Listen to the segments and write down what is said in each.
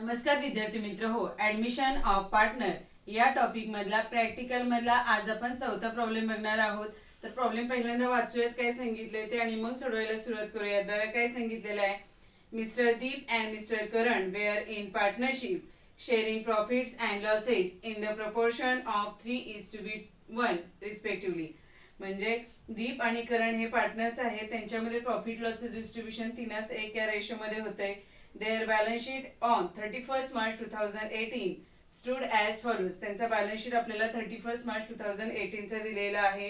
नमस्कार विद्यार्थी मित्र हो, ऍडमिशन ऑफ पार्टनर या टॉपिक मधला प्रॅक्टिकल मधला आज आपण चौथा प्रॉब्लेम बघणार आहोत. तर प्रॉब्लेम पहिल्यांदा वाचूयात काय सांगितले ते आणि मग सोडवायला सुरुवात करूयात. बघा काय सांगितलेलं आहे. Mr Deep and Mr Karan were in partnership sharing profits and losses in the proportion of 3:1 respectively. म्हणजे दीप आणि करण हे पार्टनर्स आहेत, त्यांच्यामध्ये प्रॉफिट लॉसचं डिस्ट्रीब्युशन 3:1 या रेशोमध्ये होतंय. Their balance sheet on 31st March 2018 stood as follows. त्यांचा बॅलन्स शीट आपल्याला 31st March 2018 चा दिलेला आहे.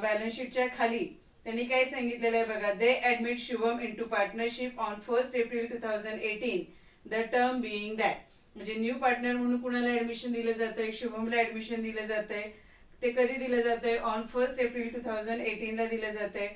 बॅलन्स शीटच्या खाली त्यांनी काय सांगितलेलं आहे बघा. They admit Shubham into partnership on 1st April 2018, the term being that. म्हणजे न्यू पार्टनर म्हणून कुणाला ऍडमिशन दिलं जातंय, शुभमला ऍडमिशन दिलं जातंय. ते कधी दिलं जातंय, ऑन 1st April 2018 ला दिलं जातंय.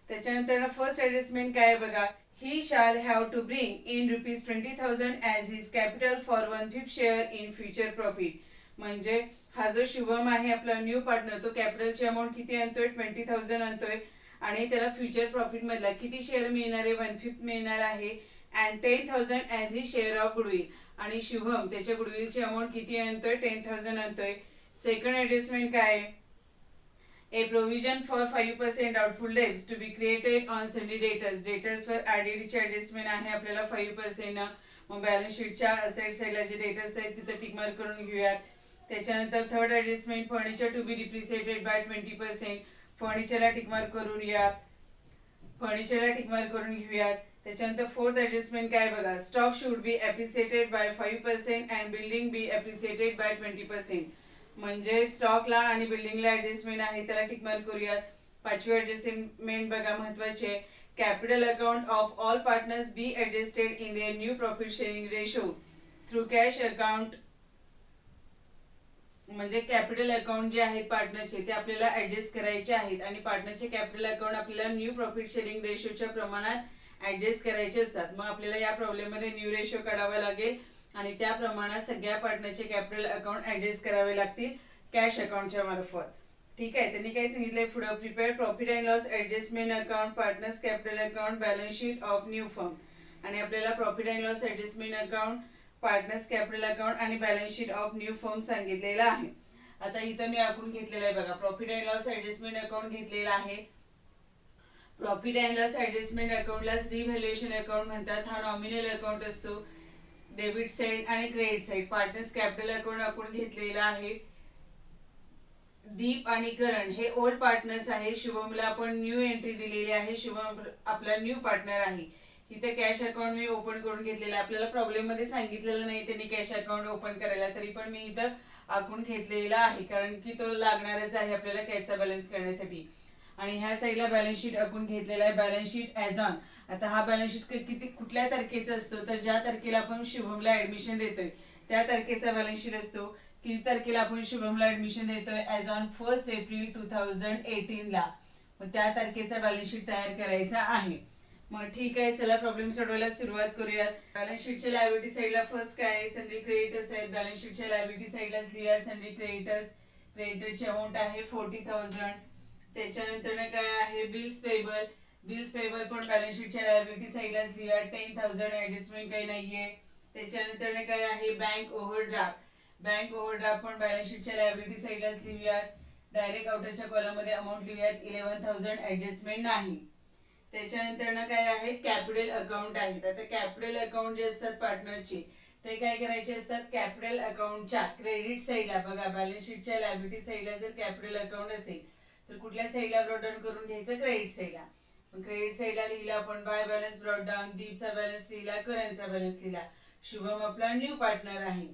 त्याच्यानंतर फर्स्ट ऍडजस्टमेंट काय बघा. He shall have to bring in ₹20,000 as his capital for 1/5 share in future profit. म्हणजे हा जो शुभम आहे आपला न्यू पार्टनर, तो कॅपिटलची अमाऊंट किती आणतोय, 20,000 आणतोय आणि त्याला फ्युचर प्रॉफिट मधला किती शेअर मिळणार आहे, 1/5 मिळणार आहे. And 10,000 as he share of goodwill. आणि शुभम त्याच्या गुडविलची अमाऊंट किती आणतोय, 10,000 आणतोय. सेकंड ऍडजस्टमेंट काय. A provision for 5% doubtful debts to be created on sundry debtors. डेटर्सवर आरडीडीची ऍडजस्टमेंट आहे आपल्याला 5%. मग बॅलन्स शीटच्या असेट साईडला जे डेटर्स आहेत तिथे टिक मार्क करून घेऊयात. त्याच्यानंतर third adjustment furniture to be depreciated by 20%. फर्निचरला टिक मार्क करून घेऊयात. त्याच्यानंतर फोर्थ ऍडजस्टमेंट काय बघा. Stock should be appreciated by 5% and building be appreciated by 20%. म्हणजे स्टॉकला आणि बिल्डिंगला ऍडजस्टमेंट आहे, त्याला टिक मार्क करूयात. पाचवी ऍडजस्टमेंट बघा महत्वाचे. Capital account of all partners be adjusted in their new profit sharing ratio through cash account. म्हणजे कॅपिटल अकाउंट जे आहेत पार्टनरचे ते आपल्याला ऍडजस्ट करायचे आहेत आणि पार्टनरचे कॅपिटल अकाउंट आपल्याला न्यू प्रॉफिट शेअरिंग रेशोच्या प्रमाणात ऍडजस्ट करायचे असतात. मग आपल्याला या प्रॉब्लेम मध्ये न्यू रेशो काढावा लागेल आणि त्या प्रमाणात सगळ्या पार्टनरचे कॅपिटल अकाउंट ऍडजस्ट करावे लागतील कॅश अकाउंटच्या मार्फत. ठीक आहे. त्यांनी काय सांगितलंय पुढे. Prepare profit and loss adjustment account, partners capital account, balance sheet of new firm. आणि आपल्याला profit and loss adjustment account, partners capital account आणि balance sheet of new firm सांगितलेला आहे. आता इथं मी आखून घेतलेलं आहे बघा. Profit and loss adjustment account घेतलेला आहे. प्रॉफिट अँड लॉस ऍडजस्टमेंट अकाउंटला रिव्हॅल्युएशन अकाउंट म्हणतात. हा नॉमिनल अकाउंट असतो. डेबिट साइड आणि credit side. Partners capital account आपण घेतलेला आहे. दीप आणि करण हे ओल्ड पार्टनर्स आहे. शुभमला आपण न्यू एंट्री दिलेली आहे. शुभम आपला न्यू पार्टनर आहे. इथे कॅश अकाउंट मी ओपन करून घेतलेला आहे. आपल्याला प्रॉब्लेम मध्ये सांगितलेलं नाही त्यांनी कॅश अकाउंट ओपन करायला, तरी पण मी इथं आखून घेतलेला आहे कारण की तो लागणारच आहे आपल्याला कॅशचा बॅलन्स करण्यासाठी. आणि ह्या साईडला बॅलन्स शीट आखून घेतलेला आहे. Balance sheet as on. आता हा बॅलन्स शीट किती कुठल्या तारखेचा असतो, तर ज्या तारखेला आपण शुभमला ऍडमिशन देतोय त्या तारखेचा बॅलन्स शीट असतो. किती तारखेला आपण शुभमला ऍडमिशन देतोय, ॲज ऑन 1st April 2018 ला. मग त्या तारखेचा बॅलन्स शीट तयार करायचा आहे. मग ठीक आहे, चला प्रॉब्लेम सोडवायला सुरुवात करूयात. बॅलन्स शीटच्या लायबिलिटी साईडला फर्स्ट काय आहे, सन्ड्री क्रेडिटर्स आहेत. बॅलन्स शीटच्या लायबिलिटी साईडला लिहा सन्ड्री क्रेडिटर्स. क्रेडिटरची अमाऊंट आहे 40,000. त्याच्यानंतर काय आहे, बिल्स पेबल. बिल्स पेबल पण बॅलन्स शीटच्या लायबिलिटी साईडलाच लिहा 10,000. ऍडजस्टमेंट काही नाहीये. त्याच्यानंतर काय आहे, बँक ओव्हरड्राफ्ट. बँक ओव्हरड्राफ्ट पण बॅलन्स शीटच्या लायबिलिटी साईडलाच लिहूयात. डायरेक्ट आउटरच्या कॉलम मध्ये अमाऊंट लिहूयात 11,000. ऍडजस्टमेंट नाही. त्याच्यानंतर काय आहे, कॅपिटल अकाउंट आहेत. आता कॅपिटल अकाउंट जे असतात पार्टनरचे ते काय करायचे असतात, कॅपिटल अकाउंटच्या क्रेडिट साईडला बघा. बॅलन्स शीटच्या लायबिलिटी साईडला जर कॅपिटल अकाउंट असेल तर कुठल्या साईडला ब्रॉट डाऊन करून घ्यायचं, क्रेडिट साईडला. क्रेडिट साईडला लिहिला आपण बाय बॅलन्स ब्रॉट डाऊन. दीपचा बॅलन्स लिहिला, करणचा बॅलन्स लिहिला. शुभम आपला न्यू पार्टनर आहे.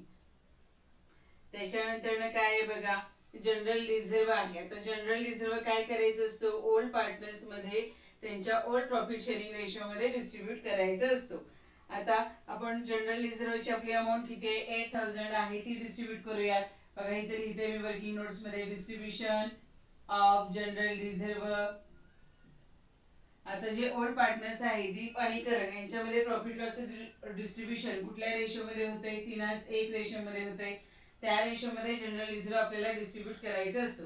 त्याच्यानंतर काय आहे बघा, जनरल रिझर्व आहे. आता जनरल रिझर्व काय करायचं असतो, ओल्ड पार्टनर्स मध्ये त्यांच्या ओल्ड प्रॉफिट शेअरिंग रेशो मध्ये डिस्ट्रीब्यूट करायचा असतो. आता आपण जनरल रिझर्वची आपली अमाऊंट किती आहे, 8,000 आहे, ती डिस्ट्रीब्यूट करूयात. बघा इथे लिहिते मी वर्किंग नोट्स मध्ये, डिस्ट्रीब्युशन ऑफ जनरल रिझर्व. आता जे ओल्ड पार्टनर्स आहे दीप आणि करण यांच्यामध्ये प्रॉफिट लॉसचं डिस्ट्रीब्युशन कुठल्या रेशो मध्ये होतंय, 3:1 रेशो मध्ये होतंय. त्या रेशो मध्ये जनरल रिझर्व आपल्याला डिस्ट्रीब्यूट करायचा असतो.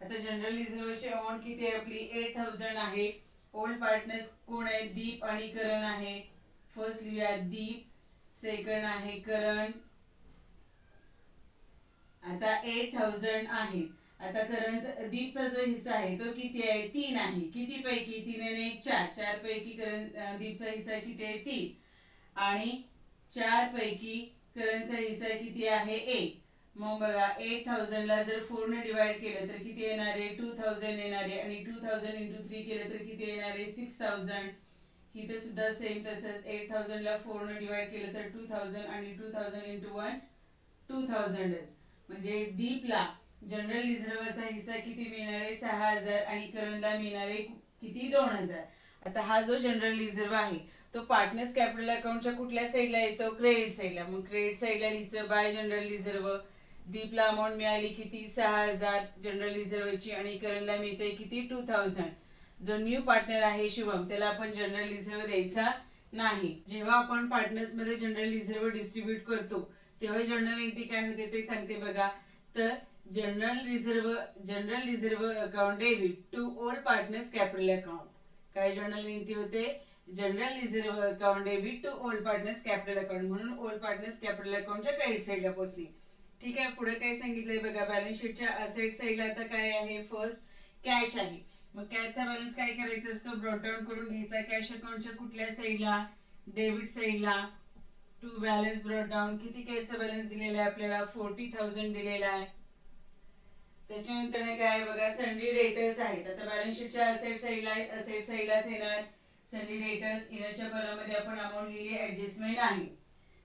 आता जनरल रिझर्वची अमाऊंट किती आहे आपली, 8,000 आहे. ओल्ड पार्टनर्स कोण आहे, दीप आणि करण आहे. फर्स्ट लिहूया दीप. सेकंड आहे करंट. आता 8000 आहे. आता करंटचा दीपचा जो हिस्सा आहे तो किती आहे? 3 आहे. किती पैकी? 3 आणि 1 4. 4 पैकी दीपचा हिस्सा किती आहे? 3. आणि 4 पैकी करंटचा हिस्सा किती आहे? 1. मग बघा 8000 ला जर 4 ने डिवाइड केलं तर किती येणार आहे? 2000 येणार आहे. आणि 2000 into 3 केलं तर किती येणार आहे? 6000. इथे सुद्धा सेम तसंच 8000 ला 4 ने डिवाइड केलं तर 2000 आणि 2000 into 1 2000च. म्हणजे दीपला जनरल रिझर्वचा हिस्सा किती मिळणार आहे? 6000. आणि करंटला मिळणार आहे किती? 2000. आता हा जो जनरल रिझर्व आहे तो पार्टनर्स कॅपिटल अकाउंटच्या कुठल्या साईडला येतो? क्रेडिट साईडला. मग क्रेडिट साईडला लिहायचं बाय जनरल रिझर्व. दीपला अमाऊंट मिळाली किती? 6000 जनरल रिझर्वची. आणि करंटला मिळते किती? 2000. जो न्यू पार्टनर आहे शुभम त्याला आपण जनरल रिझर्व द्यायचा नाही. जेव्हा आपण पार्टनर्स मध्ये जनरल रिझर्व डिस्ट्रीब्यूट करतो तेव्हा जनरल एंट्री काय होते ते सांगते बघा. तर general reserve account debit to all partners capital account. काय जनरल एंट्री होते? General reserve account debit to all partners capital account. म्हणून ऑल पार्टनर्स कॅपिटल अकाउंटच्या क्रेडिट साईडला पोहोचली. ठीक आहे. पुढे काय सांगितलंय बघा. बॅलन्स शीटच्या असेट साईडला आता काय आहे? फर्स्ट कॅश आहे. मग कॅशचा बॅलन्स काय करायचा असतो? ब्रॉट डाऊन करून घ्यायचा. कॅश अकाउंटच्या कुठल्या साईडला? डेबिट साईडला. To balance brought down. किती कॅशचा बॅलन्स दिलेला आहे आपल्याला? 40,000 दिलेला आहे. त्याच्यानंतर काय आहे बघा. सन्डी डेटर्स आहेत. आता बॅलन्स शीटच्या असेट साईडलाच येणार सन्डी डेटर्स. इनरच्या कॉलम मध्ये आपण अमाऊंट लिहिली ऍडजस्टमेंट आहे.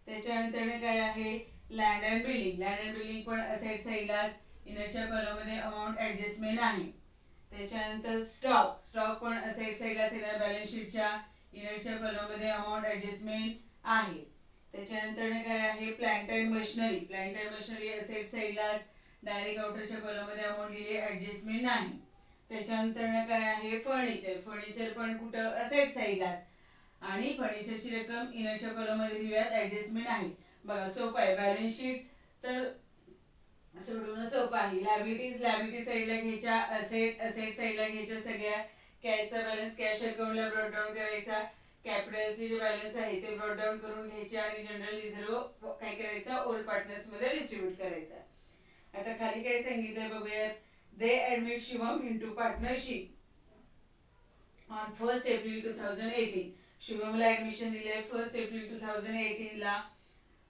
त्याच्यानंतर काय आहे? Land and building. Land and building पण असेट साईडलाच. इनरच्या कॉलम मध्ये अमाऊंट ऍडजस्टमेंट आहे. त्याच्यानंतर स्टॉक पण असेट साईडलाच येणार. बॅलन्स शीटच्या इनरच्या कॉलम मध्ये अमाऊंट ऍडजस्टमेंट आहे. त्याच्यानंतर काय आहे? Plant and machinery. Plant and machinery asset साईडलाच. डायरेक्ट आउटरच्या कॉलम मध्ये अमाऊंट लिहिली ऍडजस्टमेंट नाही. त्याच्यानंतर काय आहे? फर्निचर. फर्निचर पण कुठं? असेट साईडलाच. आणि फर्निचरची रक्कम इनरच्या कॉलम मध्ये लिहूयात ऍडजस्टमेंट आहे. बघा सोपं आहे. बॅलन्स शीट तर सोडवणं सोपं आहे. लॅबिलिटी साईडला घ्यायच्या. असेट साईडला घ्यायच्या सगळ्या. कॅशचा बॅलन्स कॅश अकाउंटला ब्रॉट डाऊन करायचा. कॅपिटलचे जे बॅलन्स आहे ते ब्रॉट डाऊन करून घ्यायचे. आणि जनरल रिझर्व काय करायचा? ऑल पार्टनर्स मध्ये डिस्ट्रीब्यूट करायचा. आता खाली काय सांगितलंय बघूयात. They admit Shubham into partnership on 1 April 2018. शुभमला ऍडमिशन दिले 1 एप्रिल 2018 ला.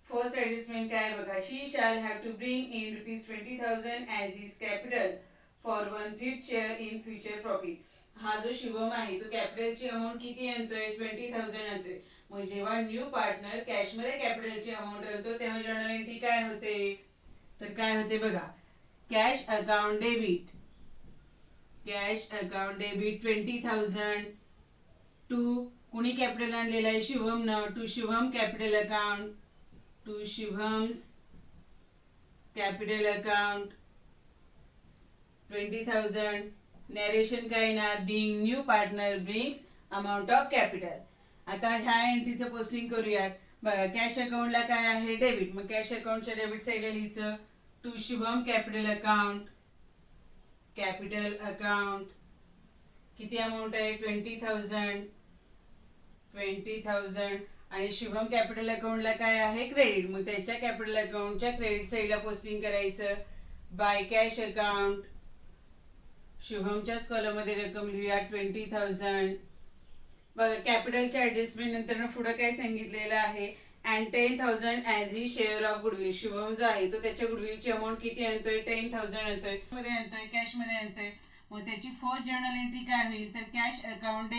फर्स्ट ऍडजस्टमेंट काय बघा. ही shall have to bring in ₹20,000 as his capital for 1/5 share in future profit. हा जो शुभम आहे तो कॅपिटलची अमाऊंट किती आणतोय? 20,000 आणतोय. मग जेव्हा न्यू पार्टनर कॅश मध्ये कॅपिटलची अमाऊंट आणतो तेव्हा जनरल एंट्री काय होते? तर काय होते बघा. कॅश अकाउंट डेबिट 20,000 टू कुणी कॅपिटल आणलेला आहे? शुभमनं. To Shubham capital account. To Shubham's capital account 20,000. Narration काय येणार? Being new partner brings amount of capital. आता ह्या एंट्रीचं पोस्टिंग करूयात. बघा कॅश अकाउंटला काय आहे? डेबिट. मग कॅश अकाउंटच्या डेबिट साईडला लिहायचं टू शुभम कॅपिटल अकाउंट. किती अमाऊंट आहे? 20,000. आणि शुभम कॅपिटल अकाउंटला काय आहे? क्रेडिट. मग त्याच्या कॅपिटल अकाउंटच्या क्रेडिट साईडला पोस्टिंग करायचं बाय कॅश अकाउंट. शुभमच्याच कॉलम मध्ये रक्कम लिहूया 20,000. बघा कॅपिटलच्या ऍडजस्टमेंट नंतर पुढे काय सांगितलेलं आहे? And 10,000 as he share of goodwill. Shubham जो आहे तो त्याच्या गुडविलची अमाऊंट किती आणतोय? 10,000 आणतोय. मध्ये आणतोय कॅश मध्ये आणतोय. मग त्याची फर्स्ट जर्नल एंट्री काय होईल? तर cash account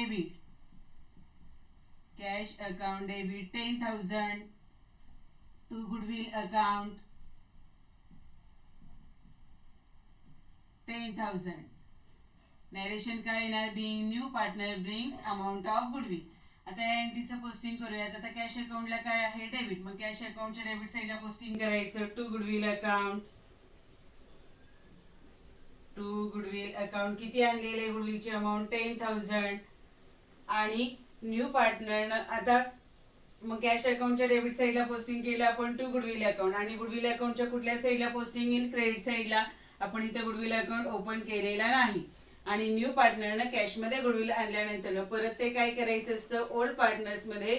debit 10,000 to goodwill account 10,000. Narration काय येणार? Being new partner brings amount of goodwill. आता या एंट्रीचं पोस्टिंग करूयात. आता कॅश अकाउंटला काय आहे? डेबिट. मग कॅश अकाउंटच्या डेबिट साईडला पोस्टिंग करायचं टू गुडविल अकाउंट. किती आणलेले आहे? गुडविलची अमाऊंट 10,000. आणि न्यू पार्टनर आता मग कॅश अकाउंटच्या डेबिट साईडला पोस्टिंग केलं आपण टू गुडविल अकाउंट. आणि गुडविल अकाउंटच्या कुठल्या साईडला पोस्टिंग? इन क्रेडिट साईडला. आपण इथे गुडविल अकाउंट ओपन केलेला नाही. आणि न्यू पार्टनरनं कॅशमध्ये गुडविल आणल्यानंतर परत ते काय करायचं असतं? ओल्ड पार्टनर्स मध्ये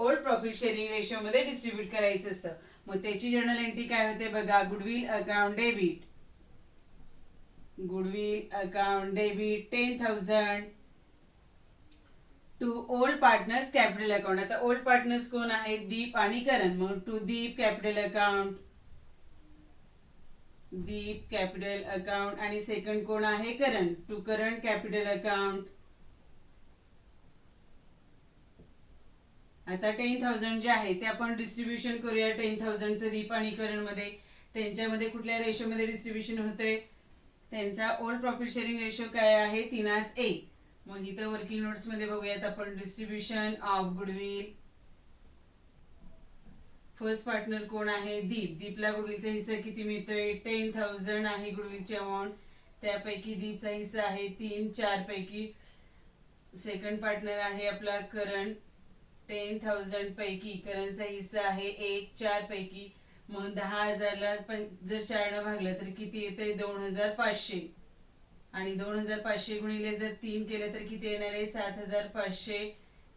ओल्ड प्रॉफिट शेअरिंग रेशो मध्ये डिस्ट्रीब्यूट करायचं असतं. मग त्याची जर्नल एंट्री काय होते बघा, goodwill account debit, goodwill account debit 10,000 to old partners capital account. आता ओल्ड पार्टनर्स कोण आहेत, दीप आणि करण. मग to Deep capital account, Deep capital account. आणि सेकंड कोण आहे, Karan, to Karan capital account. आता 10,000 जे आहे ते आपण डिस्ट्रीब्युशन करूया. 10,000 चं दीप आणि करण मध्ये, त्यांच्यामध्ये कुठल्या रेशो मध्ये डिस्ट्रीब्युशन होते, त्यांचा ओल्ड प्रॉफिट शेअरिंग रेशो काय आहे, 3:1. मग इथं वर्किंग नोट्स मध्ये बघूयात आपण, distribution of goodwill. First partner कोण आहे, दीप. दीपला गुडविलचा हिस्सा किती मिळतोय, 10,000 आहे गुडविलची अमाऊंट. त्यापैकी दीपचा हिस्सा आहे 3/4 पैकी. सेकंड पार्टनर आहे आपला करण, 10,000 पैकी करणचा हिस्सा आहे 1/4 पैकी. मग 10,000ला जर 4 न भागलं तर किती येते, 2,500. आणि 2,500 गुणिले जर 3 केलं तर किती येणार आहे, 7,500.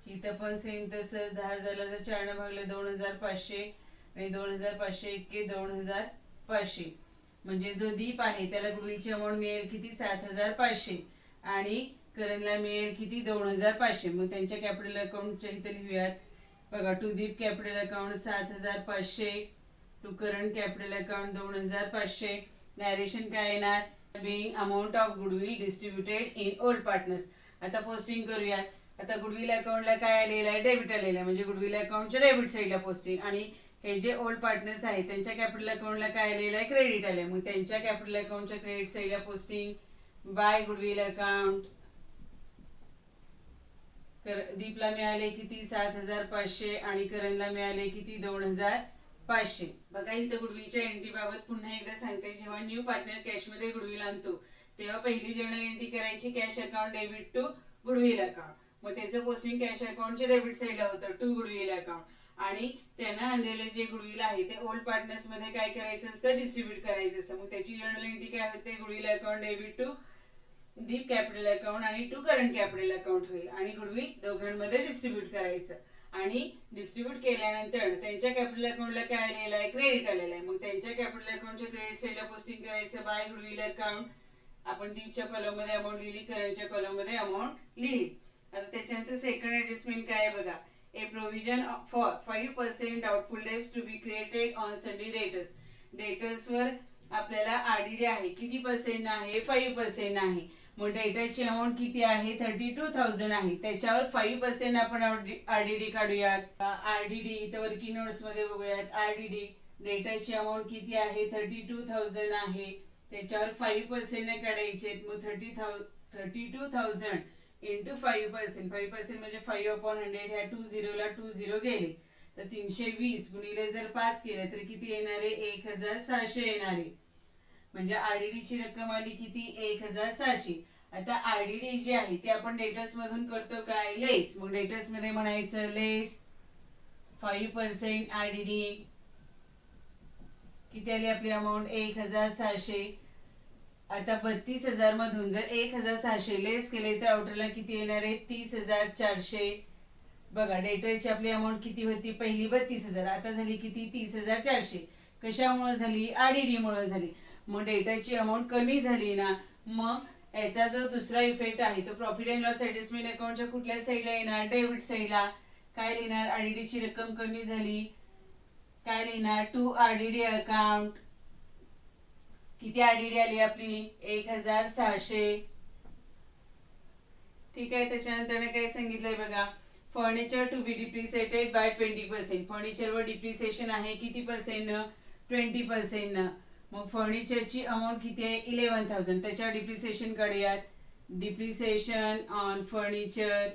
इथं पण सेम तसंच, 10,000ला जर 4 न भागलं 2,500 आणि 2,500 एके 2,500. म्हणजे जो दीप आहे त्याला गुडविलची अमाऊंट मिळेल किती, 7,500. आणि करणला मिळेल किती, 2,500. मग त्यांच्या कॅपिटल अकाउंटच्या इथे लिहूयात बघा, to Deep capital account 7,500, to Karan capital account 2,500. Narration काय येणार, being amount of goodwill distributed in old partners. आता पोस्टिंग करूयात. आता गुडविल अकाउंटला काय आलेलं आहे, डेबिट आलेलं आहे, म्हणजे गुडविल अकाउंटच्या डेबिट साईडला पोस्टिंग. आणि हे जे ओल्ड पार्टनर्स आहेत त्यांच्या कॅपिटल अकाउंटला काय आलेलं आहे, क्रेडिट आले. मग त्यांच्या कॅपिटल अकाउंटच्या क्रेडिट साईडला पोस्टिंग बाय गुडविल अकाउंट. दीपला मिळाले किती, 7,500 आणि करणला मिळाले किती, 2,500. बघा इथं गुडविलच्या एंट्री बाबत पुन्हा एकदा सांगते, जेव्हा न्यू पार्टनर कॅश मध्ये गुडविल आणतो तेव्हा पहिली जर्नल एंट्री करायची, cash account debit to goodwill account. मग त्याचं पोस्टिंग कॅश अकाउंटच्या डेबिट साईडला होतं, टू गुडविल अकाउंट. आणि त्यांना आणलेले जे गुडविल आहे ते ओल्ड पार्टनर्स मध्ये काय करायचं असतं, डिस्ट्रीब्यूट करायचं असतं. मग त्याची जर्नल एंट्री काय होते, goodwill account debit to Deep capital account आणि टू करंट कॅपिटल अकाउंट होईल. आणि गुडविल दोघांमध्ये डिस्ट्रीब्यूट करायचं. आणि डिस्ट्रीब्यूट केल्यानंतर त्यांच्या कॅपिटल अकाउंटला काय आलेलं आहे, क्रेडिट आलेलं आहे. मग त्यांच्या कॅपिटल अकाउंटच्या क्रेडिट साईडला पोस्टिंग करायचं बाय गुडविल अकाउंट. आपण दीपच्या कॉलम मध्ये अमाऊंट लिहिली, करंटच्या कॉलम मध्ये अमाऊंट लिहिली. आता त्याच्यानंतर सेकंड ऍडजस्टमेंट काय आहे बघा, a provision for 5% doubtful debts to be created on sundry debtors. डेटर्सवर आपल्याला आरडीडी आहे, किती पर्सेंट आहे, 5% आहे. मग डेटरची अमाऊंट किती आहे, 32,000 आहे. त्याच्यावर 5% आपण आरडीडी काढूयात. आरडीडी इथं वर्किंग नोट्स मध्ये बघूयात. आरडीडी डेटरची अमाऊंट किती आहे, 32,000 आहे. त्याच्यावर 5% ने काढायचे. मग 32,000 इंटू 5%. 5% म्हणजे 5/100. ह्या 20 ला 20 गेले तर 320 गुणिले जर 5 केले तर किती येणार आहे, 1,600 येणार आहे. म्हणजे आरडीडी ची रक्कम आली किती, 1,600. आता आरडीडी जी आहे ती आपण डेटर्स मधून करतो काय, लेस. मग डेटर्स मध्ये म्हणायचं लेस 5% आरडीडी. किती आली आपली अमाऊंट, 1,600. आता 32,000 मधून जर 1,600 लेस केले तर आउटरला किती येणार आहे, 30,400. बघा डेटरची आपली अमाऊंट किती होती, पहिली 32,000, आता झाली किती, 30,400. कशामुळे झाली, आरडीडी मुळे झाली. मग डेटरची अमाऊंट कमी झाली ना, मग याचा जो दुसरा इफेक्ट आहे तो प्रॉफिट अँड लॉस ऍडजस्टमेंट अकाउंटच्या कुठल्या साईडला येणार, डेबिट साईडला. काय लिहिणार, आरडीडीची रक्कम कमी झाली, काय लिहिणार, टू आरडीडी अकाउंट. किती आरडीडी आली आपली, 1,600. ठीक आहे. त्याच्यानंतर काय सांगितलंय बघा, furniture to be depreciated by 20%. फर्निचरवर डिप्रिसिएशन आहे किती पर्सेंट, 20%. मग फर्निचरची अमाऊंट किती आहे, 11,000. त्याच्यावर डिप्रिसिएशन काढूयात. Depreciation on furniture.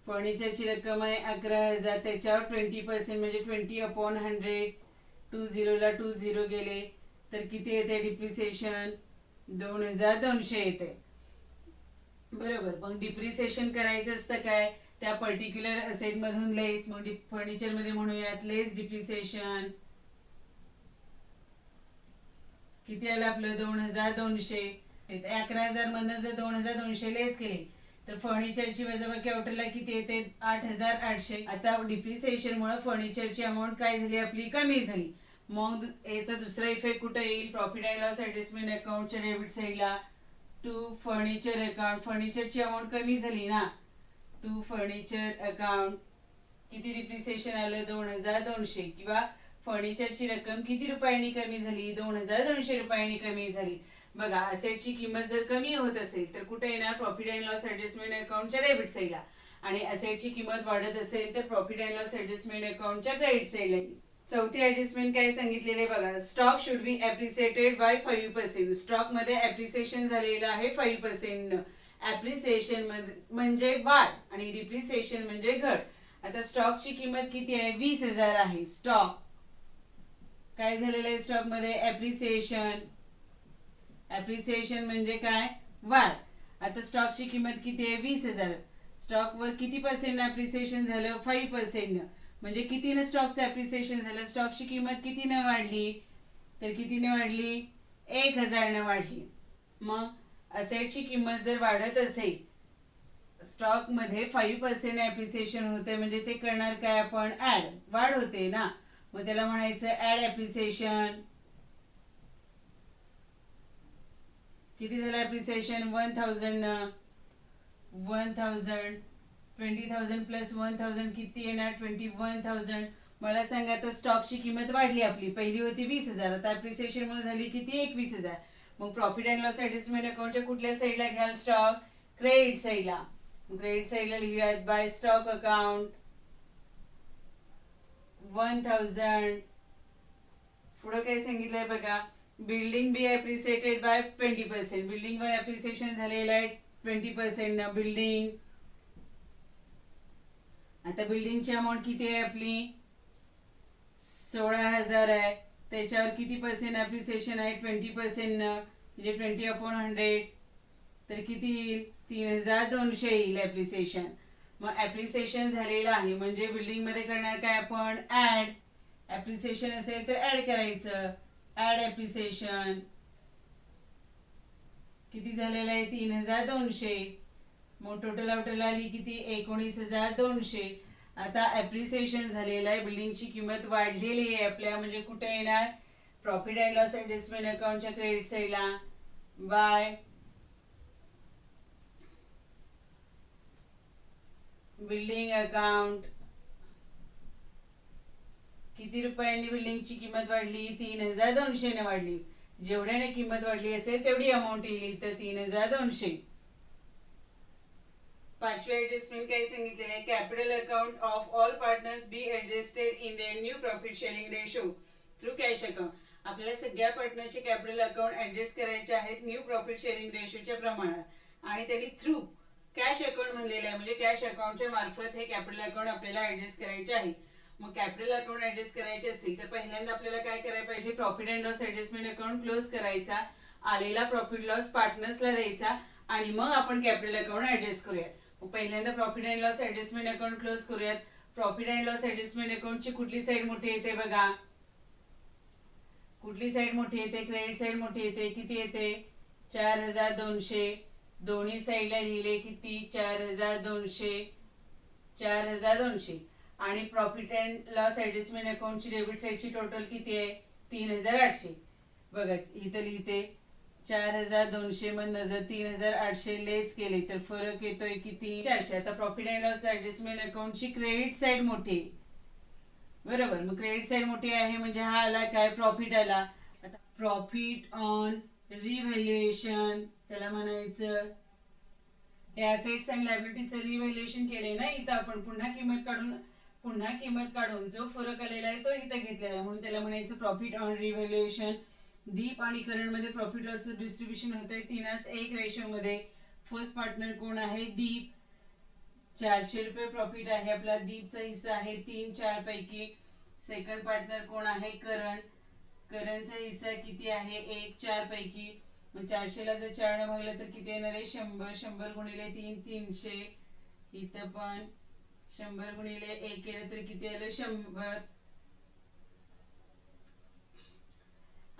फर्निचरची रक्कम आहे 11,000. त्याच्यावर 20% म्हणजे 20/100. 20 ला 20 गेले तर किती येते डिप्रिसिएशन, 2,200 येते. बरोबर. मग डिप्रिसिएशन करायचं असतं काय, त्या पर्टिक्युलर असेट मधून लेस. मग फर्निचर मध्ये म्हणूयात लेस डिप्रिसिएशन. किती आलं आपलं, 2,200. 11,000 मधनं जर 2,200 लेस केले तर फर्निचरची वजाबाकी आउटरला किती येते 8,800. आता डिप्रिसिएशन मुळे फर्निचरची अमाऊंट काय झाली आपली कमी झाली. मग याचा दुसरा इफेक्ट कुठे येईल प्रॉफिट अँड लॉस ऍडजस्टमेंट अकाउंटच्या डेबिट साईडला टू फर्निचर अकाउंट. फर्निचरची अमाऊंट कमी झाली ना. टू फर्निचर अकाउंट किती डिप्रिसिएशन आलं 2,200 किंवा फर्निचरची रक्कम किती रुपयांनी कमी झाली 2,200 रुपयांनी कमी झाली. बघा असेटची किंमत जर कमी होत असेल तर कुठे येणार प्रॉफिट अँड लॉस ऍडजस्टमेंट अकाउंटच्या डेबिट साईडला आणि असेटची किंमत वाढत असेल तर प्रॉफिट अँड लॉस ऍडजस्टमेंट अकाउंटच्या क्रेडिट साईडला. चौथी ऍडजस्टमेंट काय सांगितलेले बघा stock should be appreciated by 5%. Stock मध्ये ऍप्रिसिएशन झालेलं आहे 5%. ऍप्रिसिएशन म्हणजे वाढ आणि डिप्रिसिएशन म्हणजे घट. आता स्टॉकची किंमत किती आहे 20,000 आहे. स्टॉक काय झालेलं आहे स्टॉक मध्ये ऍप्रिसिएशन. ऍप्रिसिएशन म्हणजे काय वाढ. आता स्टॉकची किंमत किती आहे 20,000. स्टॉकवर किती पर्सेंट ऍप्रिसिएशन झालं 5%. म्हणजे कितीने स्टॉकचं ऍप्रिसिएशन झालं स्टॉकची किंमत कितीने वाढली तर कितीने वाढली 1,000ने वाढली. मग असेटची किंमत जर वाढत असेल स्टॉक मध्ये 5% ऍप्रिसिएशन होते म्हणजे ते करणार काय आपण ऍड वाढ होते ना. मग त्याला म्हणायचं ऍड ऍप्रिसिएशन. किती झालं ऍप्रिसिएशन 1,000. 20,000 प्लस 1,000 किती येणार 21,000. मला सांगा आता स्टॉकची किंमत वाढली आपली पहिली होती 20,000 आता ऍप्रिसिएशन मुळे झाली किती 21,000. मग प्रॉफिट अँड लॉस ऍडजस्टमेंट अकाउंटच्या कुठल्या साईडला घ्याल स्टॉक क्रेडिट साईडला. क्रेडिट साईडला लिहूयात बाय स्टॉक अकाउंट 1,000. पुढे काय सांगितलंय बघा बिल्डिंग बी ऍप्रिसिएटेड बाय 20%. बिल्डिंग वर ऍप्रिसिएशन झालेलं आहे 20% न बिल्डिंग. आता बिल्डिंगची अमाऊंट किती आहे आपली 16,000 आहे. त्याच्यावर किती पर्सेंट ऍप्रिसिएशन आहे 20% न म्हणजे 20/100 तर किती येईल 3,200 येईल ऍप्रिसिएशन. मग ऍप्रिसिएशन झालेलं आहे म्हणजे बिल्डिंग मध्ये करणार काय आपण ऍड. ऍप्रिसिएशन असेल तर ऍड करायचं ऍड ऍप्रिसिएशन. किती झालेलं आहे 3,200. मग टोटल आउटरला आली किती 19,200. आता ऍप्रिसिएशन झालेलं आहे बिल्डिंगची किंमत वाढलेली आहे आपल्या म्हणजे कुठे येणार प्रॉफिट अँड लॉस ऍडजस्टमेंट अकाउंटच्या क्रेडिट साईडला बाय बिल्डिंग अकाउंट. किती रुपयांनी बिल्डिंगची किंमत वाढली 3,200 ने वाढली. जेवढ्याने किंमत वाढली असेल तेवढी अमाऊंट येईल तर 3,200. पाचवी ऍडजस्टमेंट काय सांगितलेलं आहे capital account of all partners be adjusted in their new profit sharing ratio through cash account. आपल्याला सगळ्या पार्टनरचे कॅपिटल अकाउंट ऍडजस्ट करायचे आहेत न्यू प्रॉफिट शेअरिंग रेशोच्या प्रमाणात आणि त्यांनी थ्रू कॅश अकाउंट म्हणलेलं आहे म्हणजे कॅश अकाउंटच्या मार्फत हे कॅपिटल अकाउंट आपल्याला ऍडजस्ट करायचे आहे. मग कॅपिटल अकाउंट ऍडजस्ट करायचे असतील तर पहिल्यांदा आपल्याला काय करायला पाहिजे profit and loss adjustment account close करायचा. आलेला प्रॉफिट लॉस पार्टनर्सला द्यायचा आणि मग आपण कॅपिटल अकाउंट ऍडजस्ट करूयात. पहिल्यांदा profit and loss adjustment account close करूयात. प्रॉफिट अँड लॉस ऍडजस्टमेंट अकाउंटची कुठली साईड मोठी येते बघा कुठली साईड मोठी येते क्रेडिट साईड मोठी येते. किती येते 4,200. दोन्ही साईडला लिहिले किती 4,200 4,200 आणि प्रॉफिट अँड लॉस ऍडजस्टमेंट अकाउंटची डेबिट साईडची टोटल किती आहे 3,800. बघा इथं लिहिते 4,200 मधनं जर 3,800 लेस केले तर फरक येतोय किती 400. आता प्रॉफिट अँड लॉस ऍडजस्टमेंट अकाउंटची क्रेडिट साईड मोठी आहे बरोबर. मग क्रेडिट साईड मोठी आहे म्हणजे हा आला काय प्रॉफिट आला. आता प्रॉफिट ऑन रिव्हॅल्युएशन त्याला म्हणायचं हे असेट्स आणि लायबिलिटीचं रिव्हॅल्युएशन केलंय ना इथं आपण पुन्हा किंमत काढून जो फरक आलेला आहे तो इथं घेतलेला आहे म्हणून त्याला म्हणायचं प्रॉफिट ऑन रिव्हॅल्युएशन. दीप आणि करण मध्ये प्रॉफिट लॉसचं डिस्ट्रीब्युशन होतंय 3:1 रेशो मध्ये. फर्स्ट पार्टनर कोण आहे दीप 400 रुपये प्रॉफिट आहे आपला. दीपचा हिस्सा आहे 3/4 पैकी. सेकंड पार्टनर कोण आहे करणचा हिस्सा किती आहे 1/4 पैकी. मग 400 ला जर 4 ने भागलं तर किती येणार आहे 100. 100 गुणिले 3 300. इथं पण 100 गुणिले 1 केलं तर किती आलं 100.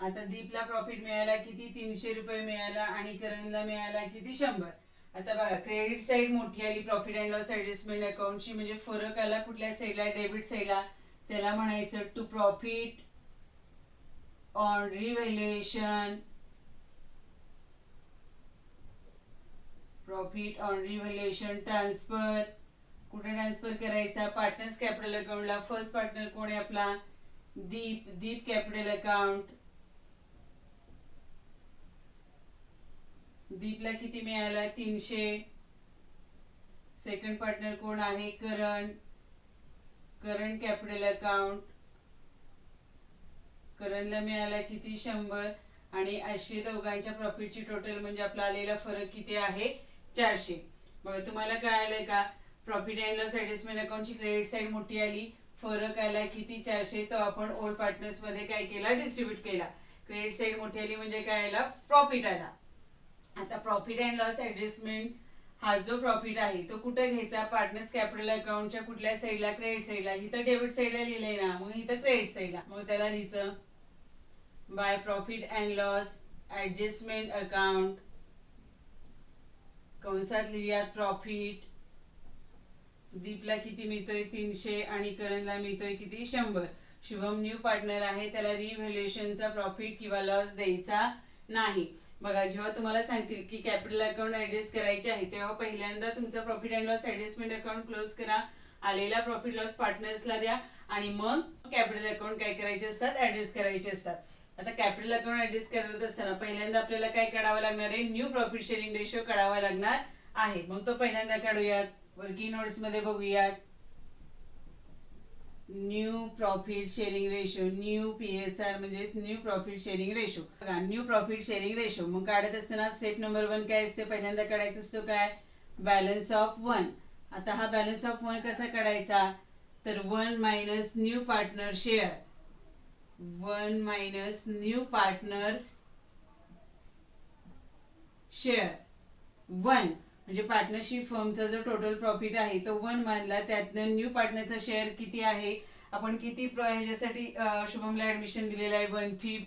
आता दीपला प्रॉफिट मिळाला किती 300 रुपये मिळाला आणि करणला मिळाला किती 100. आता बघा क्रेडिट साईड मोठी आली प्रॉफिट अँड लॉस ऍडजस्टमेंट अकाउंटची, म्हणजे फरक आला कुठल्या साईडला, डेबिट साईडला. त्याला म्हणायचं to profit on revaluation, profit on revaluation transfer. कुठे ट्रान्सफर करायचा, पार्टनर्स कॅपिटल अकाउंटला. फर्स्ट पार्टनर कोण आहे आपला, दीप कॅपिटल अकाउंट. दीपला किती मिळाला, 300. सेकंड पार्टनर कोण आहे, करण कॅपिटल अकाउंट. करणला मिळाला किती, 100. आणि अशी दोघांच्या प्रॉफिटची टोटल म्हणजे आपला आलेला फरक किती आहे, 400. बघा तुम्हाला कळालंय का, प्रॉफिट अँड लॉस ऍडजस्टमेंट अकाउंटची क्रेडिट साईड मोठी आली, फरक आला किती, 400. तो आपण ओल्ड पार्टनर्स मध्ये काय केला, डिस्ट्रीब्यूट केला. क्रेडिट साईड मोठी आली म्हणजे काय आला, प्रॉफिट आला. आता प्रॉफिट अँड लॉस ऍडजस्टमेंट हा जो प्रॉफिट आहे तो कुठे घ्यायचा, पार्टनर्स कॅपिटल अकाउंटच्या कुठल्या साईडला, क्रेडिट साईडला. इथं डेबिट साईडला लिहिलंय ना, मग इथं क्रेडिट साईडला. मग त्याला लिहायचं by profit and loss adjustment account, कंसात लिहूयात प्रॉफिट. दीपला किती मिळतोय, 300. आणि करणला मिळतोय किती, 100. शुभम न्यू पार्टनर आहे, त्याला रिव्हॅल्युएशनचा प्रॉफिट किंवा लॉस द्यायचा नाही. बघा जेव्हा तुम्हाला सांगतील की कॅपिटल अकाउंट ऍडजस्ट करायचे आहे, तेव्हा पहिल्यांदा तुमचा profit and loss adjustment account close करा, आलेला प्रॉफिट लॉस पार्टनर्सला द्या, आणि मग कॅपिटल अकाउंट काय करायचे असतात, ऍडजस्ट करायचे असतात. आता कॅपिटल अकाउंट ऍडजस्ट करत असताना पहिल्यांदा आपल्याला काय काढावं लागणार आहे, न्यू प्रॉफिट शेअरिंग रेशो काढावा लागणार आहे. मग तो पहिल्यांदा काढूयात, वर्किंग नोट्स मध्ये बघूयात. New profit sharing ratio, new PSR म्हणजे new profit sharing ratio. New profit sharing ratio मग काढत असताना स्टेप नंबर 1 काय असते, पहिल्यांदा काढायचं असतो काय, बॅलन्स ऑफ 1. आता हा बॅलन्स ऑफ 1 कसा काढायचा, तर 1 minus new partner share, 1 minus new partners share. 1 म्हणजे पार्टनरशिप फर्मचा जो टोटल प्रॉफिट आहे तो 1 मानला, त्यातनं न्यू पार्टनरचा शेअर किती आहे, आपण किती ह्याच्यासाठी शुभमला ऍडमिशन दिलेलं आहे, 1/5.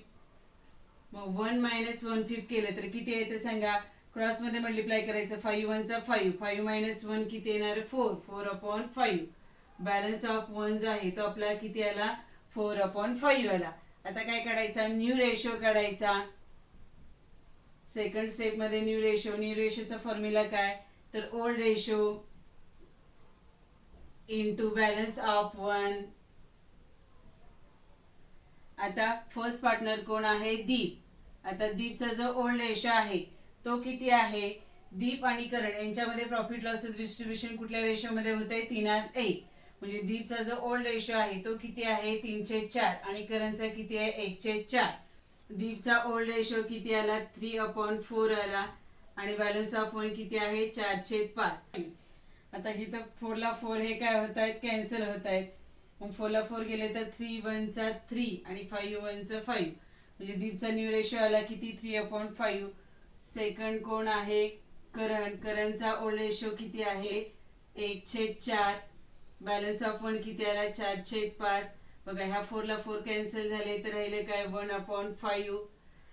मग 1 मायनस 1/5 केलं तर किती आहे ते सांगा, क्रॉस मध्ये मल्टिप्लाय करायचं, 5 1 चा 5, 5 मायनस 1 किती येणार, 4, 4/5. बॅलन्स ऑफ 1 जो आहे तो आपला किती आला, 4/5 आला. आता काय काढायचा, न्यू रेशो काढायचा. सेकंड स्टेप मध्ये न्यू रेशोचा फॉर्म्युला काय, तर old ratio into balance of 1. आता फर्स्ट पार्टनर कोण आहे, दीप. आता दीपचा जो ओल्ड रेशो आहे तो किती आहे, दीप आणि करण यांच्यामध्ये प्रॉफिट लॉसचं डिस्ट्रीब्युशन कुठल्या रेशोमध्ये होतंय, 3:1. म्हणजे दीपचा जो ओल्ड रेशो आहे तो किती आहे, 3/4. आणि करणचा किती आहे, 1/4. दीपचा ओल्ड रेशो किती आला, 3/4 आला. आणि बॅलन्स ऑफ 1 किती आहे, 4/5. आता इथं 4 ला 4 हे काय होत आहेत, कॅन्सल होत आहेत. मग 4 ला 4 गेले तर 3 1 चा 3 आणि 5 1 चा 5. म्हणजे दीपचा न्यू रेशो आला किती, 3/5. सेकंड कोण आहे, करणचा ओल्ड रेशो किती आहे, 1/4. बॅलन्स ऑफ 1 किती आला, 4/5. बघा ह्या 4 ला 4 कॅन्सल झाले तर राहिले काय, 1/5.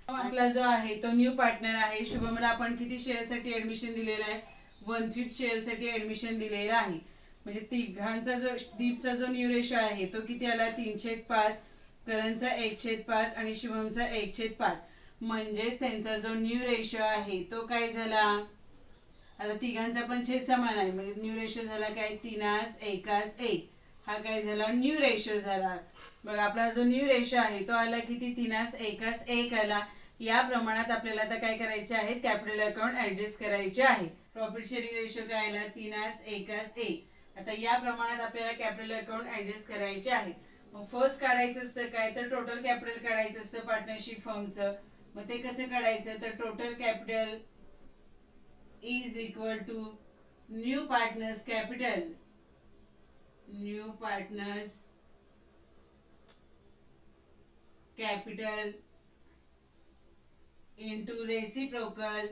आपला जो आहे तो न्यू पार्टनर आहे शुभमला आपण किती शेअर साठी ऍडमिशन दिलेला आहे, 1/5 शेअर साठी ऍडमिशन दिलेला आहे. म्हणजे तिघांचा जो दीपचा जो न्यू रेशो आहे तो किती आला, 3/5. करणचा 1/5 आणि शुभमचा 1/5. म्हणजेच त्यांचा जो न्यू रेशो आहे तो काय झाला, आता तिघांचा पण छेद समान आहे म्हणजे न्यू रेशो झाला काय, 3:1. हा काय झाला, न्यू रेशो झाला. बघा आपला जो न्यू रेशो आहे तो आला किती, 3:1 आला. या प्रमाणात आपल्याला आता काय करायचे आहे, कॅपिटल अकाउंट ऍडजस्ट करायचे आहे. प्रॉफिट शेअरिंग रेशो काय आला, 3:1. आता या प्रमाणात आपल्याला कॅपिटल अकाउंट ऍडजस्ट करायचे आहे. मग फर्स्ट काढायचं असतं काय, तर टोटल कॅपिटल काढायचं असतं पार्टनरशिप फर्मचं. मग ते कसं काढायचं, तर total capital is equal to new partners capital, new partners capital into reciprocal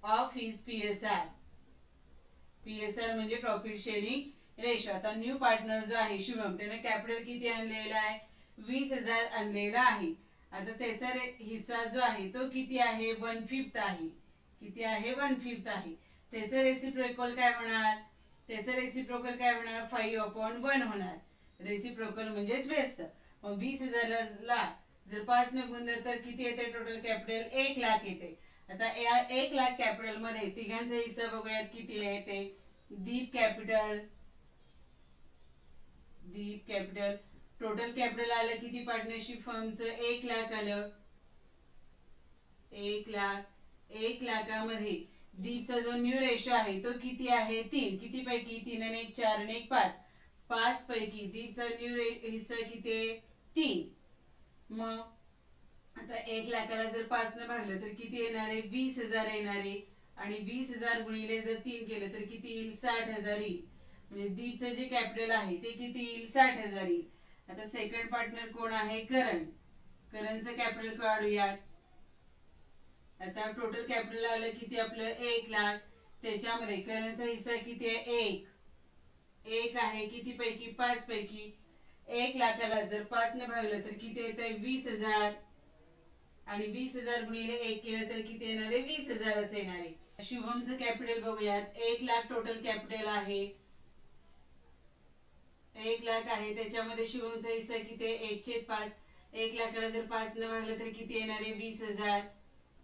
of his PSR. PSR म्हणजे प्रॉफिट शेअरिंग रेशो. आता न्यू पार्टनर जो आहे शुभम त्याने कॅपिटल किती आणलेला आहे, 20,000 आणलेला आहे. आता त्याचा हिस्सा जो आहे तो किती आहे, 1/5 आहे. किती आहे, 1/5 आहे. त्याचं रेसिप्रोकल काय होणार, त्याचं रेसिप्रोकल काय होणार, 5/1 होणार. रेसिप्रोकल म्हणजेच व्यस्त. मग 20,000ला जर 5 ने गुणलं तर किती येते टोटल कॅपिटल, 1 लाख येते. आता या 1 लाख कॅपिटल मध्ये तिघांचा हिस्सा बघूयात किती आहे ते. दीप कॅपिटल टोटल कॅपिटल आलं किती पार्टनरशिप फर्मचं, 1 लाख आलं. 1 लाख 1 लाखामध्ये दीपचा जो न्यू रेशो आहे तो किती आहे, 3. किती पैकी, 3 आणि 1 4 आणि 1 5. 5 पैकी दीपचा न्यू हिस्सा किती आहे, 3. मग आता 1 लाखाला जर 5 ने भागलं तर किती येणार आहे, 20,000 येणार आहे. आणि 20,000 गुणिले जर 3 केलं तर किती येईल, 60,000 येईल. म्हणजे दीपचं जे कॅपिटल आहे ते किती येईल, 60,000 येईल. आता सेकंड पार्टनर कोण आहे, करण. करणचं कॅपिटल काढूयात. आता टोटल कॅपिटल आलं किती आपलं, 1 लाख. त्याच्यामध्ये करणचा हिस्सा किती आहे, 1 आहे. किती पैकी, 5 पैकी. 1 लाखाला जर 5 ने भागलं तर किती येत आहे, 20,000. आणि 20,000 गुणिले 1 केलं तर किती येणार आहे, 20,000च येणार आहे. शुभमचं कॅपिटल बघूयात. 1 लाख टोटल कॅपिटल आहे. 1 लाख आहे. त्याच्यामध्ये शुभमचा हिस्सा किती आहे, 1/5. 1 लाखाला जर 5 ने भागलं तर किती येणार आहे, 20,000.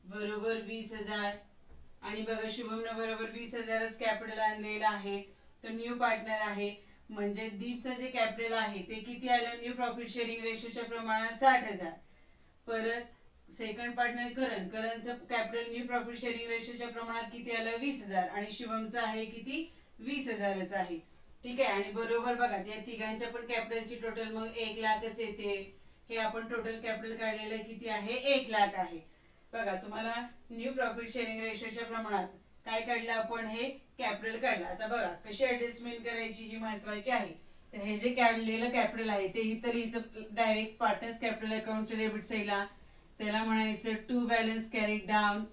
बरोबर 20,000. आणि बघा शुभमनं बरोबर 20,000च कॅपिटल आणलेलं आहे. तो न्यू पार्टनर आहे. म्हणजे दीपचं जे कॅपिटल आहे ते किती आलं, न्यू प्रॉफिट शेअरिंग रेशोच्या प्रमाणात 60,000. परत सेकंड पार्टनर करणचं कॅपिटल न्यू प्रॉफिट शेअरिंग रेशोच्या प्रमाणात किती आलं, 20,000. आणि शुभमचं आहे किती, 20,000च आहे. ठीक आहे. आणि बरोबर बघा या तिघांच्या पण कॅपिटलची टोटल मग 1 लाखच येते. हे आपण टोटल कॅपिटल काढलेलं किती आहे, 1 लाख आहे. बघा तुम्हाला न्यू प्रॉफिट शेअरिंग रेशोच्या प्रमाणात काय काढलं आपण, हे कॅपिटल काढलं. आता बघा कशी ऍडजस्टमेंट करायची ही महत्वाची आहे. तर हे जे काढलेलं कॅपिटल आहे ते इतर लिहायचं डायरेक्ट पार्टनर्स कॅपिटल अकाउंटच्या डेबिट साईडला. त्याला म्हणायचं टू बॅलन्स कॅरीड डाऊन.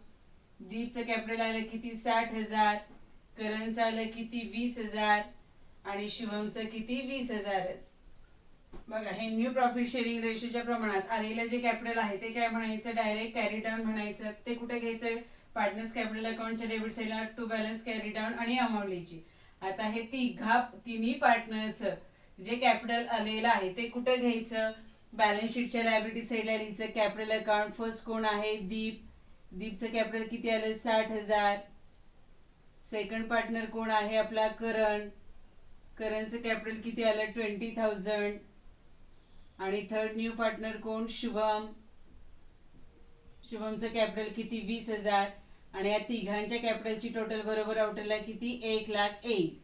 दीपचं कॅपिटल आलं किती, 60,000. करणचं आलं किती, 20,000. आणि शुभमचं किती, 20,000च. बघा हे न्यू प्रॉफिट शेअरिंग रेशोच्या प्रमाणात आलेलं जे कॅपिटल आहे ते काय म्हणायचं, डायरेक्ट कॅरी डाऊन म्हणायचं. ते कुठे घ्यायचं, पार्टनर्स कॅपिटल अकाउंटच्या डेबिट साईडला टू बॅलन्स कॅरी डाऊन आणि अमाऊंट लिहायची. आता हे तिन्ही पार्टनरचं जे कॅपिटल आलेलं आहे ते कुठे घ्यायचं, बॅलन्स शीटच्या लायबिलिटी साईडला लिहायचं. कॅपिटल अकाउंट फर्स्ट कोण आहे, दीप. दीपचं कॅपिटल किती आलं, 60,000. सेकंड पार्टनर कोण आहे आपला, करण. करणचं कॅपिटल किती आलं, 20,000. आणि थर्ड न्यू पार्टनर कोण, शुभम. शुभमचं कॅपिटल किती, 20,000. आणि या तिघांच्या कॅपिटलची टोटल बरोबर आउटरला किती, 1 लाख येईल.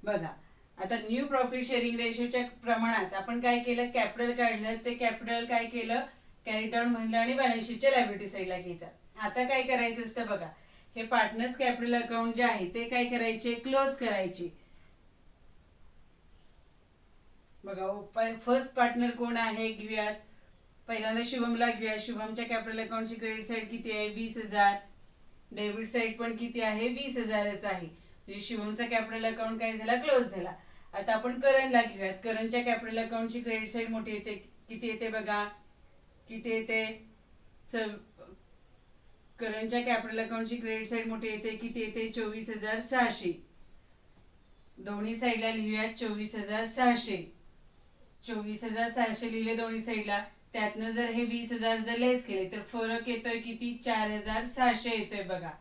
बघा आता न्यू प्रॉफिट शेअरिंग रेशोच्या प्रमाणात आपण काय केलं, कॅपिटल काढलं. ते कॅपिटल काय केलं, कॅरी डाऊन म्हणलं आणि बॅलन्स शीटच्या लायबिलिटी साईडला घ्यायचा. आता काय करायचं असतं बघा, हे पार्टनर्स कॅपिटल अकाउंट जे आहे ते काय करायचे, क्लोज करायचे. बघा फर्स्ट पार्टनर कोण आहे घेऊयात. पहिल्यांदा शुभमला घेऊया. शुभमच्या कॅपिटल अकाउंटची क्रेडिट साईड किती आहे, 20,000. डेबिट साईड पण किती आहे, 20,000च आहे. म्हणजे शुभमचा कॅपिटल अकाउंट काय झाला, क्लोज झाला. आता आपण करणला घेऊयात. करणच्या कॅपिटल अकाउंटची क्रेडिट साईड मोठी येते. किती येते बघा, किती येते, करणच्या कॅपिटल अकाउंटची क्रेडिट साईड मोठी येते. किती येते, 24,600. दोन्ही साईडला लिहूयात 24,600. 24,600 लिहिले दोन्ही साईडला. त्यातनं जर हे 20,000 जर लेस केले तर फरक येतोय किती, 4,600 येतोय. बघा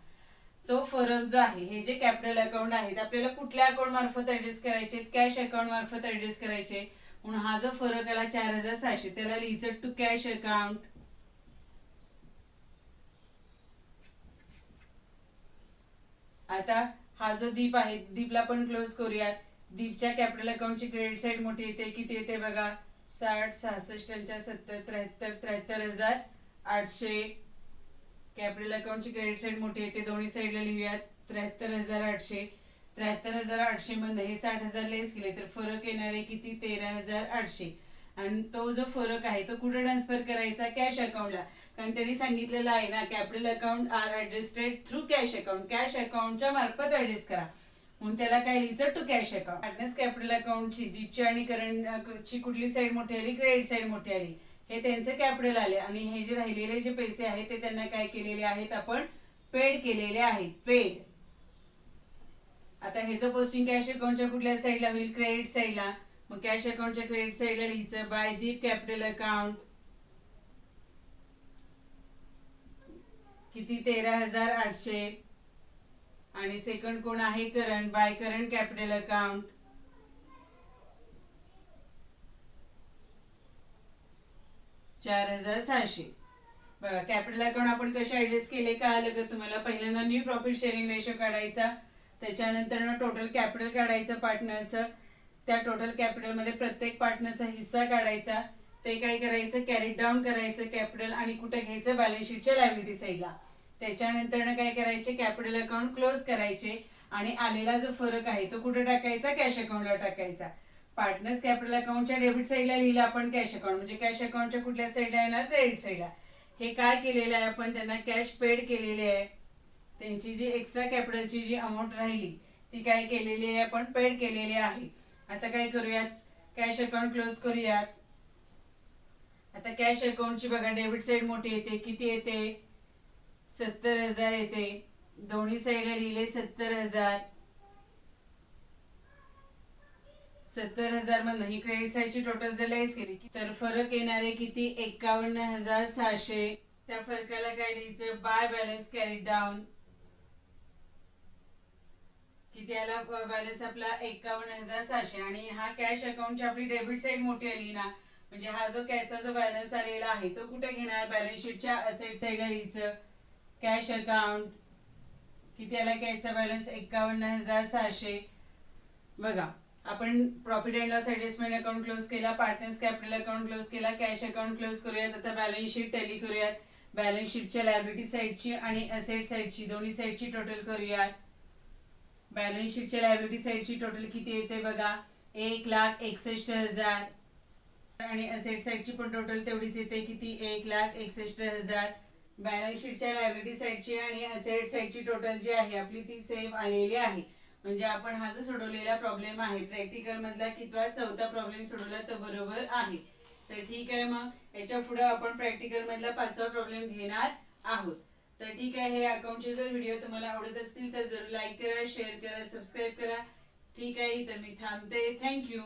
तो फरक जो आहे, हे जे कॅपिटल अकाउंट आहेत आपल्याला कुठल्या अकाउंट मार्फत ऍडजस्ट करायचे, कॅश अकाउंट मार्फत ऍडजस्ट करायचे. म्हणून हा जो फरक आला 4,600 त्याला लिहायचं टू कॅश अकाउंट. आता हा जो दीप आहे, दीपला पण क्लोज करूयात. दीपच्या कॅपिटल अकाउंटची क्रेडिट साईड मोठी येते. किती येते बघा, 60, 66, 70, 73, 73,800. कॅपिटल अकाउंटची क्रेडिट साईड मोठी येते. दोन्ही साईडला लिहूयात 73,800. 73,800 मधनं हे 60,000 लेस केले तर फरक येणार आहे किती, 13,800. आणि तो जो फरक आहे तो कुठे ट्रान्सफर करायचा, कॅश अकाउंटला. कारण त्यांनी सांगितलेलं आहे ना, capital account are adjusted through cash account. Cash अकाउंटच्या मार्फत ऍडजस्ट करा. म्हणून त्याला काय लिहायचं, to cash account. Partners capital अकाउंटची दीपची आणि करणची कुठली साईड मोठी आली, क्रेडिट साईड मोठी आली. हे त्यांचे कॅपिटल आले आणि हे जे राहिलेले जे पैसे आहेत ते त्यांना काय केलेले आहेत, आपण पेड केलेले आहेत, पेड. आता ह्याचं पोस्टिंग कॅश अकाउंटच्या कुठल्या साईडला होईल, क्रेडिट साईडला. मग कॅश अकाउंटच्या क्रेडिट साईडला लिहायचं बाय दीप कॅपिटल अकाउंट, किती 13,800. आणि सेकंड कोण आहे, current, by current capital account, 4,600. बघा कॅपिटल अकाउंट आपण कसे ऍडजस्ट केले कळालं का तुम्हाला. पहिल्यांदा न्यू प्रॉफिट शेअरिंग रेशो काढायचा, त्याच्यानंतर टोटल कॅपिटल काढायचं पार्टनरचं. त्या टोटल कॅपिटल मध्ये प्रत्येक पार्टनरचा हिस्सा काढायचा. ते काय करायचं, कॅरी डाऊन करायचं कॅपिटल आणि कुठे घ्यायचं, बॅलन्स शीटच्या लायबिलिटी साईडला. त्याच्यानंतर काय करायचे, कॅपिटल अकाउंट क्लोज करायचे आणि आलेला जो फरक आहे तो कुठे टाकायचा, कॅश अकाउंटला टाकायचा. पार्टनर्स कॅपिटल अकाउंटच्या डेबिट साईडला लिहिलं आपण कॅश अकाउंट, म्हणजे कॅश अकाउंटच्या कुठल्या साईडला येणार, क्रेडिट साईडला. हे काय केलेलं आहे आपण, त्यांना कॅश पेड केलेले आहे. त्यांची जी एक्स्ट्रा कॅपिटलची जी अमाऊंट राहिली ती काय केलेली आहे, आपण पेड केलेली आहे. आता काय करूयात, कॅश अकाउंट क्लोज करूयात. आता कॅश अकाउंटची बघा डेबिट साईड मोठी येते, किती येते, 70,000 येते. दोन्ही साईडला लिहिले 70,000. 70,000 मधून ही क्रेडिट साईडची टोटल जर लेस केली तर फरक येणारे किती, 51,600. त्या फरकाला काय लिहायचं, बाय बॅलन्स कॅरी डाऊन. किती आला बॅलन्स आपला, 51,600. आणि हा कॅश अकाउंटची आपली डेबिट साईड मोठी आली ना, म्हणजे हा जो कॅशचा जो बॅलन्स आलेला आहे तो कुठे घेणार, बॅलन्स शीटच्या असेट साईडला लिहायचं कॅश अकाउंट. किती आला कॅशचा बॅलन्स, 51,600. बघा आपण profit and loss adjustment account close केला, पार्टनर्स कॅपिटल अकाउंट क्लोज केला, कॅश अकाउंट क्लोज करूयात. आता बॅलन्स शीट टॅली करूयात. बॅलन्स शीटच्या लायबिलिटी साईडची आणि असेट साईडची दोन्ही साईडची टोटल करूयात. बॅलन्स शीटच्या लायबिलिटी साईडची टोटल किती येते बघा, 1,61,000. आणि असेट साईडची पण टोटल तेवढीच येते, किती, 1,61,000. बॅलन्स शीटच्या लायबिलिटी साईडची आणि असेट साईडची टोटल जी आहे आपली ती सेम आलेली आहे. म्हणजे आपण हा जो सोडवलेला प्रॉब्लेम आहे प्रॅक्टिकल मधला कितवा, चौथा प्रॉब्लेम सोडवला तो बरोबर आहे. तर ठीक आहे, मग याच्या पुढे आपण प्रॅक्टिकल मधला 5वा प्रॉब्लेम घेणार आहोत. तर ठीक आहे, हे अकाउंटचे जर व्हिडिओ तुम्हाला आवडत असतील तर जरूर लाईक करा, शेअर करा, सबस्क्राईब करा. ठीक आहे, तर मी थांबते. थँक्यू.